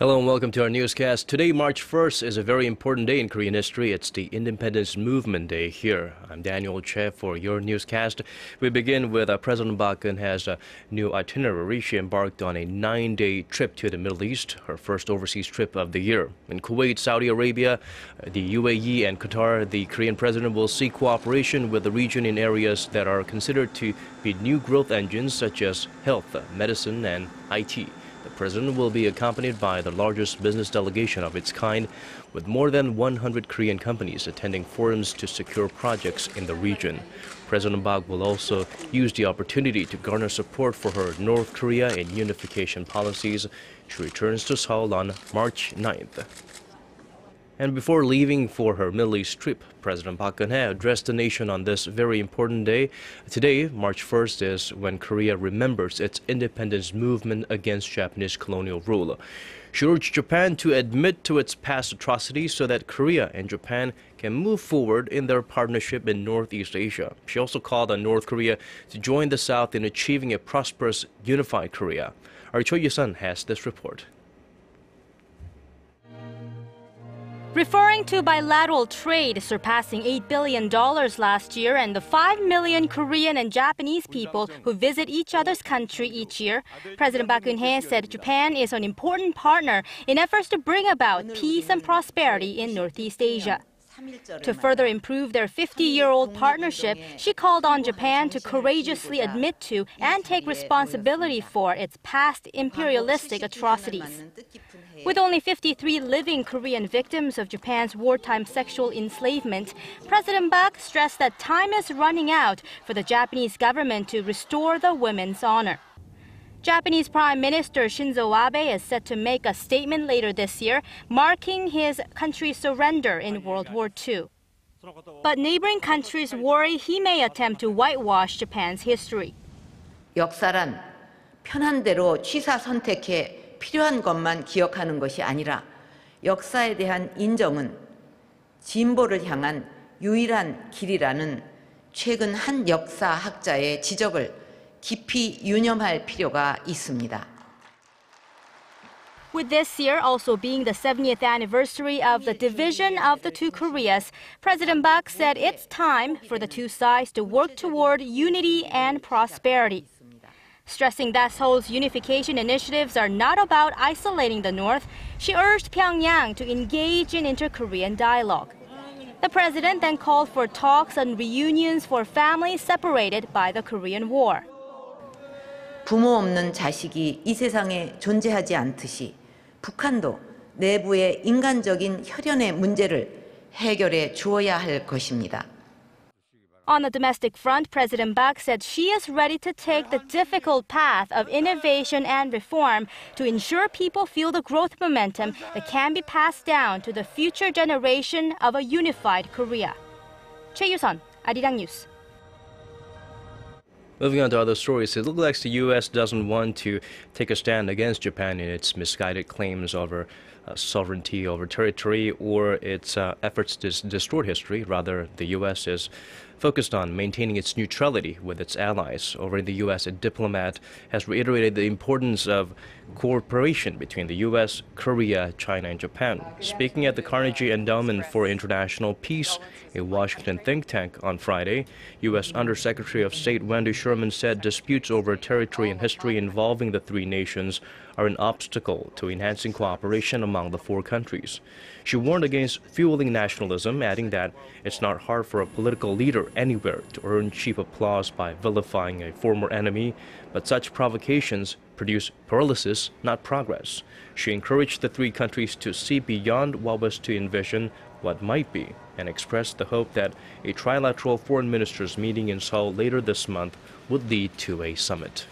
Hello and welcome to our newscast. Today, March 1st, is a very important day in Korean history. It's the Independence Movement Day here. I'm Daniel Choy for your newscast. We begin with President Park Geunhye's new itinerary. She embarked on a 9-day trip to the Middle East, her first overseas trip of the year. In Kuwait, Saudi Arabia, the UAE and Qatar, the Korean president will seek cooperation with the region in areas that are considered to be new growth engines such as health, medicine and IT. The president will be accompanied by the largest business delegation of its kind, with more than 100 Korean companies attending forums to secure projects in the region. President Park will also use the opportunity to garner support for her North Korea and unification policies. She returns to Seoul on March 9th. And before leaving for her Middle East trip, President Park Geunhye addressed the nation on this very important day. Today, March 1st, is when Korea remembers its independence movement against Japanese colonial rule. She urged Japan to admit to its past atrocities so that Korea and Japan can move forward in their partnership in Northeast Asia. She also called on North Korea to join the South in achieving a prosperous, unified Korea. Our Choy has this report. Referring to bilateral trade surpassing $8 billion last year and the 5 million Korean and Japanese people who visit each other's country each year, President Park Geunhye said Japan is an important partner in efforts to bring about peace and prosperity in Northeast Asia. To further improve their 50-year-old partnership, she called on Japan to courageously admit to and take responsibility for its past imperialistic atrocities. With only 53 living Korean victims of Japan's wartime sexual enslavement, President Park stressed that time is running out for the Japanese government to restore the women's honor. Japanese Prime Minister Shinzo Abe is set to make a statement later this year, marking his country's surrender in World War II. But neighboring countries worry he may attempt to whitewash Japan's history. 역사란 편한 대로 취사 선택해 필요한 것만 기억하는 것이 아니라 역사에 대한 인정은 진보를 향한 유일한 길이라는 최근 한 역사학자의 지적을 깊이 유념할 필요가 있습니다. With this year also being the 70th anniversary of the division of the two Koreas, President Park said it's time for the two sides to work toward unity and prosperity. Stressing that Seoul's unification initiatives are not about isolating the North, she urged Pyongyang to engage in inter-Korean dialogue. The president then called for talks on reunions for families separated by the Korean War. 부모 없는 자식이 이 세상에 존재하지 않듯이 북한도 내부의 인간적인 혈연의 문제를 해결해 주어야 할 것입니다. On the domestic front, President Park said she is ready to take the difficult path of innovation and reform to ensure people feel the growth momentum that can be passed down to the future generation of a unified Korea. Choi Arirang News. Moving on to other stories, it looks like the U.S. doesn't want to take a stand against Japan in its misguided claims over sovereignty over territory or its efforts to distort history. Rather, the U.S. is focused on maintaining its neutrality with its allies. Over in the U.S., a diplomat has reiterated the importance of cooperation between the U.S., Korea, China, and Japan. Speaking at the Carnegie Endowment for International Peace, a Washington think tank, on Friday, U.S. Undersecretary of State Wendy Sherman said disputes over territory and history involving the three nations are an obstacle to enhancing cooperation among the four countries. She warned against fueling nationalism, adding that it's not hard for a political leader anywhere to earn cheap applause by vilifying a former enemy, but such provocations produce paralysis, not progress. She encouraged the three countries to see beyond what was to envision what might be, and expressed the hope that a trilateral foreign ministers meeting in Seoul later this month would lead to a summit.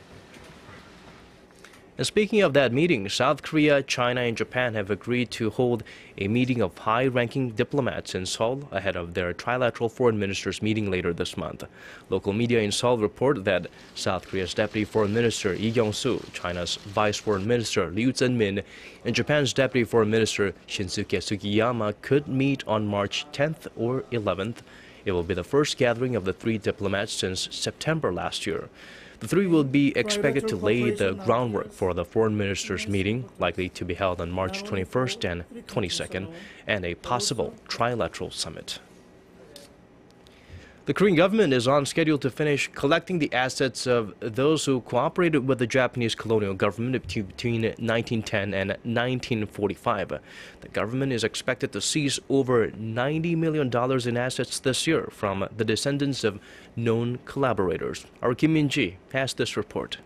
And speaking of that meeting, South Korea, China, and Japan have agreed to hold a meeting of high-ranking diplomats in Seoul ahead of their Trilateral foreign ministers meeting later this month. Local media in Seoul report that South Korea's Deputy Foreign Minister Lee Kyung-soo, China's Vice Foreign Minister Liu Zhenmin, and Japan's Deputy Foreign Minister Shinsuke Sugiyama could meet on March 10th or 11th. It will be the first gathering of the three diplomats since September last year. The three will be expected to lay the groundwork for the foreign ministers' meeting, likely to be held on March 21st and 22nd, and a possible trilateral summit. The Korean government is on schedule to finish collecting the assets of those who cooperated with the Japanese colonial government between 1910 and 1945. The government is expected to seize over $90 million in assets this year from the descendants of known collaborators. Our Kim Min-ji has this report.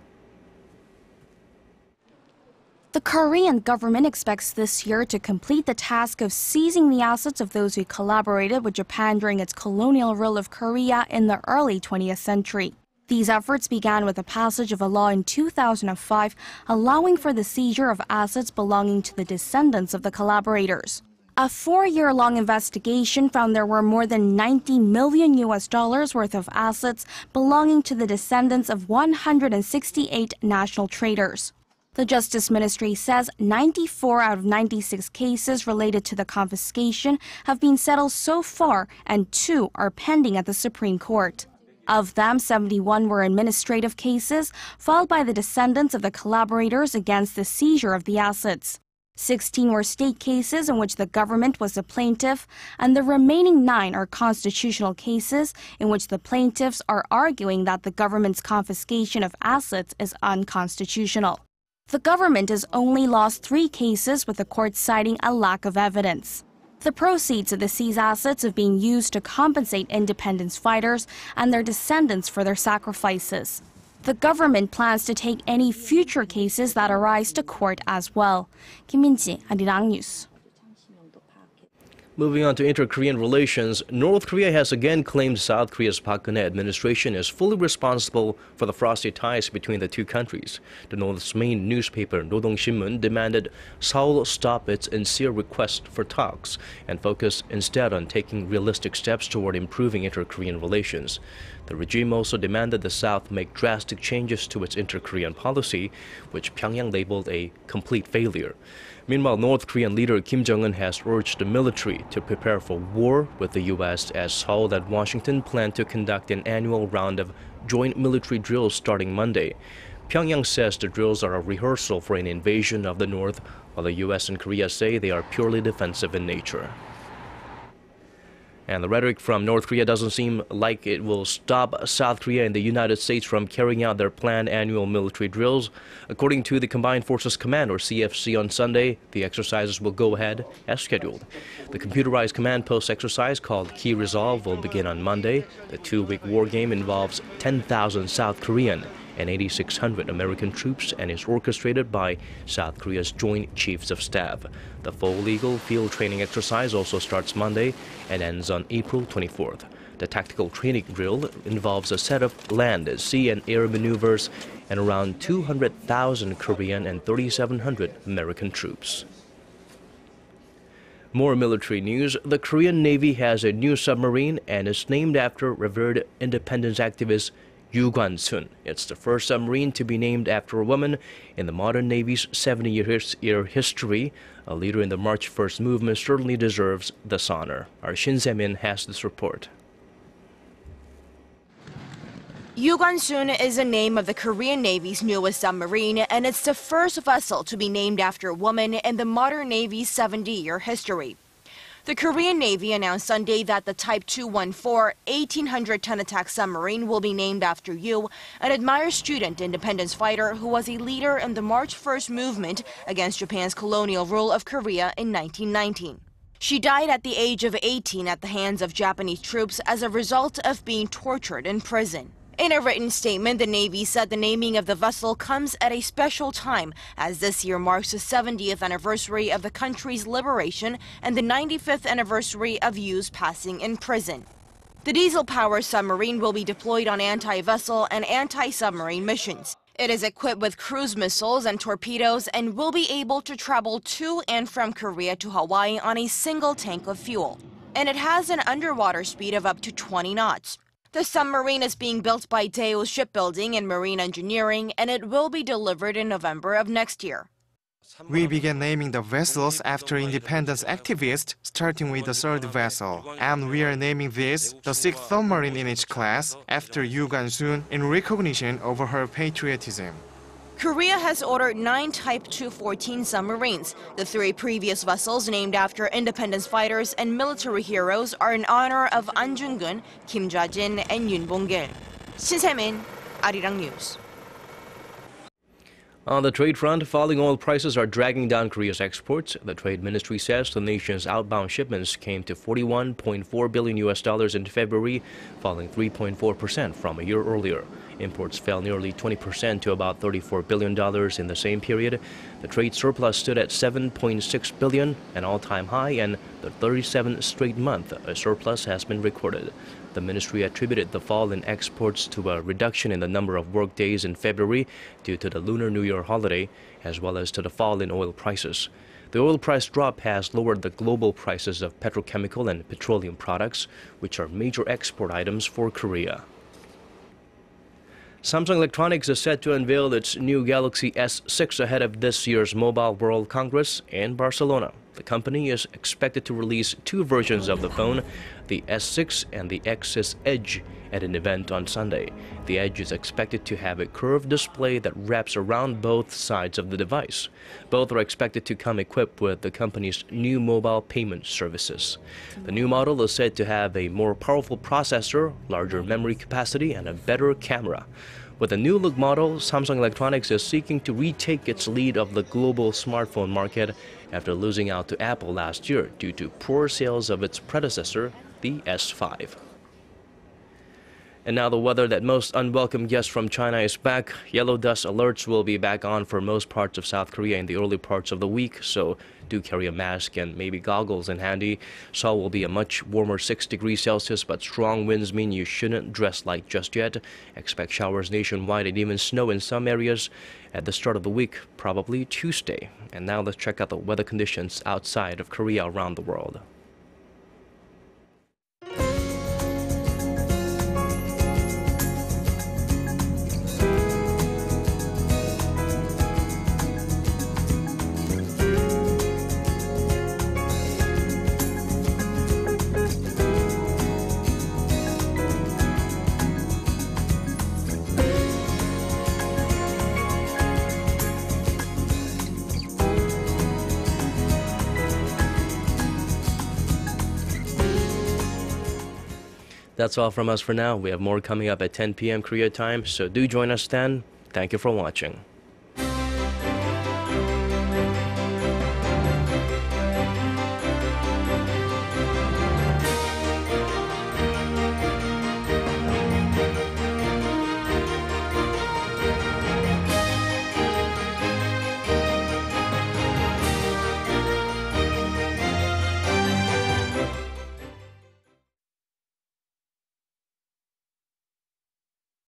The Korean government expects this year to complete the task of seizing the assets of those who collaborated with Japan during its colonial rule of Korea in the early 20th century. These efforts began with the passage of a law in 2005 allowing for the seizure of assets belonging to the descendants of the collaborators. A 4-year-long investigation found there were more than $90 million worth of assets belonging to the descendants of 168 national traders. The Justice Ministry says 94 out of 96 cases related to the confiscation have been settled so far, and 2 are pending at the Supreme Court. Of them, 71 were administrative cases filed by the descendants of the collaborators against the seizure of the assets. 16 were state cases in which the government was the plaintiff, and the remaining 9 are constitutional cases in which the plaintiffs are arguing that the government's confiscation of assets is unconstitutional. The government has only lost 3 cases, with the court citing a lack of evidence. The proceeds of the seized assets have been used to compensate independence fighters and their descendants for their sacrifices. The government plans to take any future cases that arise to court as well. Kim Min-ji, Arirang News. Moving on to inter-Korean relations, North Korea has again claimed South Korea's Park Geunhye administration is fully responsible for the frosty ties between the two countries. The North's main newspaper, Rodong Sinmun, demanded Seoul stop its sincere request for talks and focus instead on taking realistic steps toward improving inter-Korean relations. The regime also demanded the South make drastic changes to its inter-Korean policy, which Pyongyang labeled a complete failure. Meanwhile, North Korean leader Kim Jong-un has urged the military to prepare for war with the U.S. as Seoul and Washington plan to conduct an annual round of joint military drills starting Monday. Pyongyang says the drills are a rehearsal for an invasion of the North, while the U.S. and Korea say they are purely defensive in nature. And the rhetoric from North Korea doesn't seem like it will stop South Korea and the United States from carrying out their planned annual military drills. According to the Combined Forces Command, or CFC, on Sunday, the exercises will go ahead as scheduled. The computerized command post exercise called Key Resolve will begin on Monday. The 2-week war game involves 10,000 South Korean and 8,600 American troops and is orchestrated by South Korea's Joint Chiefs of Staff. The full legal field training exercise also starts Monday and ends on April 24th. The tactical training drill involves a set of land, sea, and air maneuvers and around 200,000 Korean and 3,700 American troops. More military news. The Korean Navy has a new submarine and is named after revered independence activist Yoo Kwan-sun. It's the first submarine to be named after a woman in the modern Navy's 70-year history. A leader in the March 1st movement certainly deserves this honor. Our Shin Se-min has this report. Yoo Kwan-sun is the name of the Korean Navy's newest submarine, and it's the first vessel to be named after a woman in the modern Navy's 70-year history. The Korean Navy announced Sunday that the Type 214 1,800-ton attack submarine will be named after Yoo, an admired student independence fighter who was a leader in the March 1st movement against Japan's colonial rule of Korea in 1919. She died at the age of 18 at the hands of Japanese troops as a result of being tortured in prison. In a written statement, the Navy said the naming of the vessel comes at a special time, as this year marks the 70th anniversary of the country's liberation and the 95th anniversary of Yoo's passing in prison. The diesel-powered submarine will be deployed on anti-vessel and anti-submarine missions. It is equipped with cruise missiles and torpedoes and will be able to travel to and from Korea to Hawaii on a single tank of fuel. And it has an underwater speed of up to 20 knots. The submarine is being built by Daewoo Shipbuilding and Marine Engineering, and it will be delivered in November of next year. We began naming the vessels after independence activists, starting with the third vessel. And we are naming this the sixth submarine in each class after Yu Gan-soon in recognition of her patriotism. Korea has ordered 9 Type 214 submarines. The 3 previous vessels named after independence fighters and military heroes are in honor of An Jung-gun, Kim Ja-jin, and Yoon Bong-gil. Shin Se-min, Arirang News. On the trade front, falling oil prices are dragging down Korea's exports. The trade ministry says the nation's outbound shipments came to $41.4 billion in February, falling 3.4% from a year earlier. Imports fell nearly 20% to about $34 billion in the same period. The trade surplus stood at $7.6 billion, an all-time high, and the 37th straight month a surplus has been recorded. The ministry attributed the fall in exports to a reduction in the number of work days in February due to the Lunar New Year holiday, as well as to the fall in oil prices. The oil price drop has lowered the global prices of petrochemical and petroleum products, which are major export items for Korea. Samsung Electronics is set to unveil its new Galaxy S6 ahead of this year's Mobile World Congress in Barcelona. The company is expected to release 2 versions of the phone, the S6 and the XS Edge, at an event on Sunday. The Edge is expected to have a curved display that wraps around both sides of the device. Both are expected to come equipped with the company's new mobile payment services. The new model is said to have a more powerful processor, larger memory capacity, and a better camera. With a new look model, Samsung Electronics is seeking to retake its lead of the global smartphone market after losing out to Apple last year due to poor sales of its predecessor, the S5. And now the weather that most unwelcome guests from China is back. Yellow dust alerts will be back on for most parts of South Korea in the early parts of the week, so do carry a mask and maybe goggles in handy. Seoul will be a much warmer 6 degrees Celsius, but strong winds mean you shouldn't dress light just yet. Expect showers nationwide and even snow in some areas at the start of the week, probably Tuesday. And now let's check out the weather conditions outside of Korea around the world. That's all from us for now. We have more coming up at 10 p.m. Korea time, so do join us then. Thank you for watching.